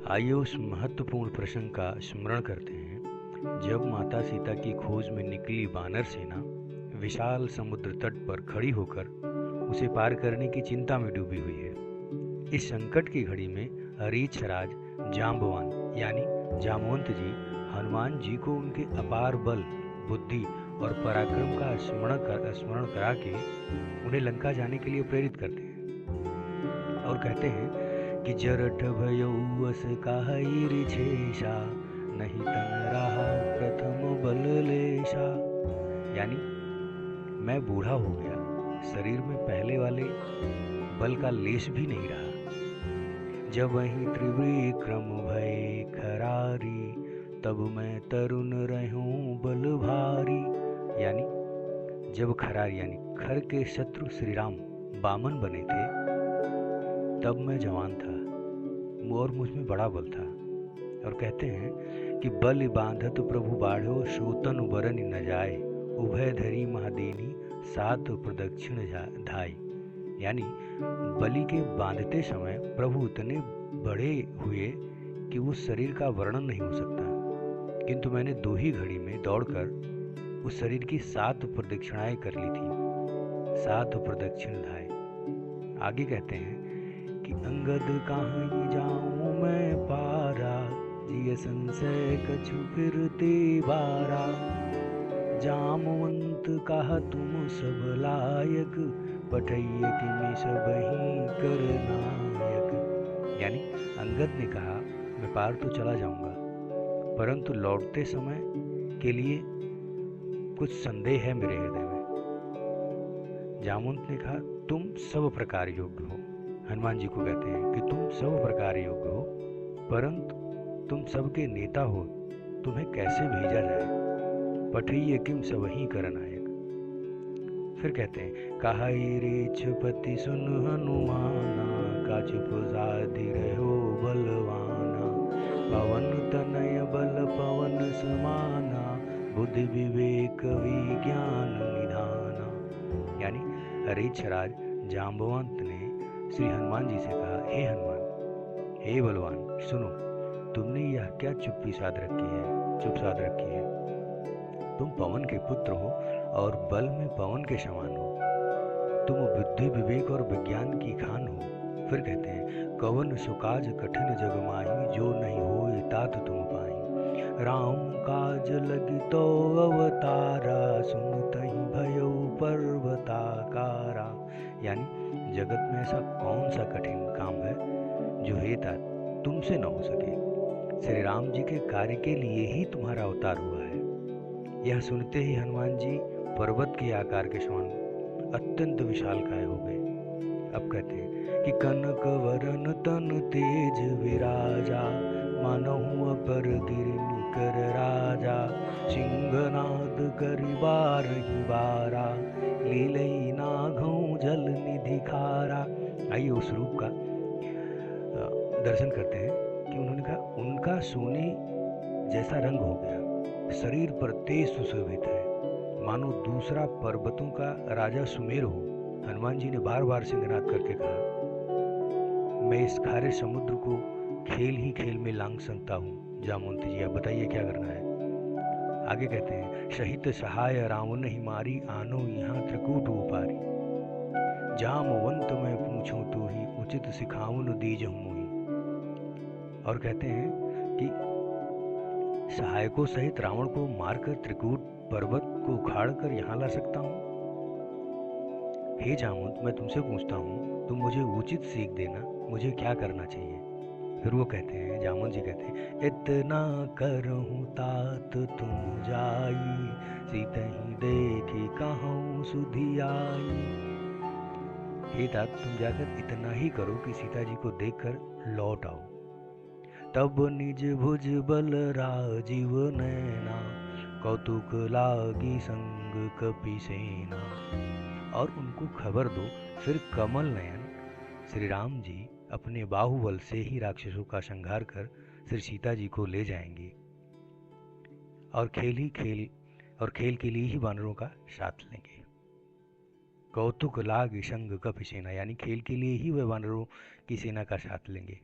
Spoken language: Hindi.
आइए उस महत्वपूर्ण प्रसंग का स्मरण करते हैं जब माता सीता की खोज में निकली वानर सेना विशाल समुद्र तट पर खड़ी होकर उसे पार करने की चिंता में डूबी हुई है। इस संकट की घड़ी में रीछराज जाम्बवान यानी जामवंत जी हनुमान जी को उनके अपार बल, बुद्धि और पराक्रम का स्मरण करा के उन्हें लंका जाने के लिए प्रेरित करते हैं और कहते हैं कि जरठ भयउ अस काहई रिछेषा, नहीं तन रहा प्रथम बल लेशा। यानी मैं बूढ़ा हो गया, शरीर में पहले वाले बल का लेश भी नहीं रहा। जब वही त्रिविक्रम भय खरारी, तब मैं तरुण रहूं बल भारी। यानी जब खरार यानी खर के शत्रु श्री राम बामन बने थे तब मैं जवान था और मुझ में बड़ा बल था। और कहते हैं कि बल बांधत प्रभु बाढ़ो, सोतन वरन न जाए, उभय धरी महादेनी सात प्रदक्षिण धाई। यानी बलि के बांधते समय प्रभु इतने बड़े हुए कि उस शरीर का वर्णन नहीं हो सकता, किंतु मैंने 2 ही घड़ी में दौड़कर उस शरीर की 7 प्रदक्षिणाएं कर ली थी। 7 प्रदक्षिण धाए। आगे कहते हैं कि अंगद कहाँ जाऊं मैं पारा, जिय संशय कछु फिरते बारा, जामवंत कहा तुम सब लायक, पठैय किमि सबहि कर नायक। यानी अंगद ने कहा मैं पार तो चला जाऊंगा, परंतु लौटते समय के लिए कुछ संदेह है मेरे हृदय में। जामवंत ने कहा तुम सब प्रकार योग्य हो। हनुमान जी को कहते हैं कि तुम सब प्रकार योग्य हो, परंतु तुम सबके नेता हो, तुम्हें कैसे भेजा जाए। पठैय किम सबहि कर नायक। फिर कहते हैं कहाई रेछपति सुन हनुमाना, का चुप साधि रहो बलवाना, पवन तनय बल पवन समाना, बुद्धि विवेक विज्ञान निधाना। यानी रीछराज जाम्बवंत ने श्री हनुमान जी से कहा, हे हनुमान, हे बलवान, सुनो, तुमने यह क्या चुप्पी साध रखी है। तुम पवन के पुत्र हो और बल में पवन के समान हो। तुम बुद्धि विवेक और विज्ञान की खान हो। फिर कहते हैं कवन सुकाज कठिन जग माही, जो नहीं होए तात तुम पाई, राम काज लगी तो अवतारा, सुनतहि भयउ पर्वताकारा। यानी जगत में ऐसा कौन सा कठिन काम है जो हे तात तुमसे न हो सके। श्री राम जी के कार्य के लिए ही तुम्हारा अवतार हुआ है। यह सुनते ही हनुमान जी पर्वत के आकार के समान अत्यंत विशालकाय हो गए। अब कहते हैं कि कनक वरन तन तेज विराजा, मानहु अपर गिरि निकर राजा, सिंहनाद करि बारहि बारा, लीलई नाघौ जल निधि खारा। आइए उस रूप का दर्शन करते हैं कि उन्होंने कहा उनका सोने जैसा रंग हो गया, शरीर पर तेज सुशोभित है, मानो दूसरा पर्वतों का राजा सुमेर हो। हनुमान जी ने बार बार सिंहनाद करके कहा मैं इस खारे समुद्र को खेल ही खेल में लांघ सकता हूँ। जामवंत जी आप बताइए क्या करना है। आगे कहते हैं सहित सहाय रावण ही मारी, आनो यहाँ त्रिकूट उपारी, जामवंत मैं पूछूं तो ही, उचित सिखाऊन दीजहु मोहि। और कहते हैं कि सहायकों सहित रावण को मारकर त्रिकूट पर्वत को उखाड़ कर यहाँ ला सकता हूँ। हे जामवंत मैं तुमसे पूछता हूँ, तुम मुझे उचित सीख देना, मुझे क्या करना चाहिए। फिर वो कहते हैं, जामवंत जी कहते हैं इतना करहूँ तात तुम जाई, सीतहि देखी कहूँ सुधि आई। हे तात तुम जाकर इतना ही करो कि सीता जी को देखकर लौट आओ। तब निज भुज बल राजीव नैना, कौतुक लागी संग कपि सेना। और उनको खबर दो, फिर कमल नयन श्री राम जी अपने बाहुबल से ही राक्षसों का संहार कर श्री सीता जी को ले जाएंगे और खेल के लिए ही वानरों का साथ लेंगे। कौतुक लाग संग कपि सेना, यानी खेल के लिए ही वे वानरों की सेना का साथ लेंगे।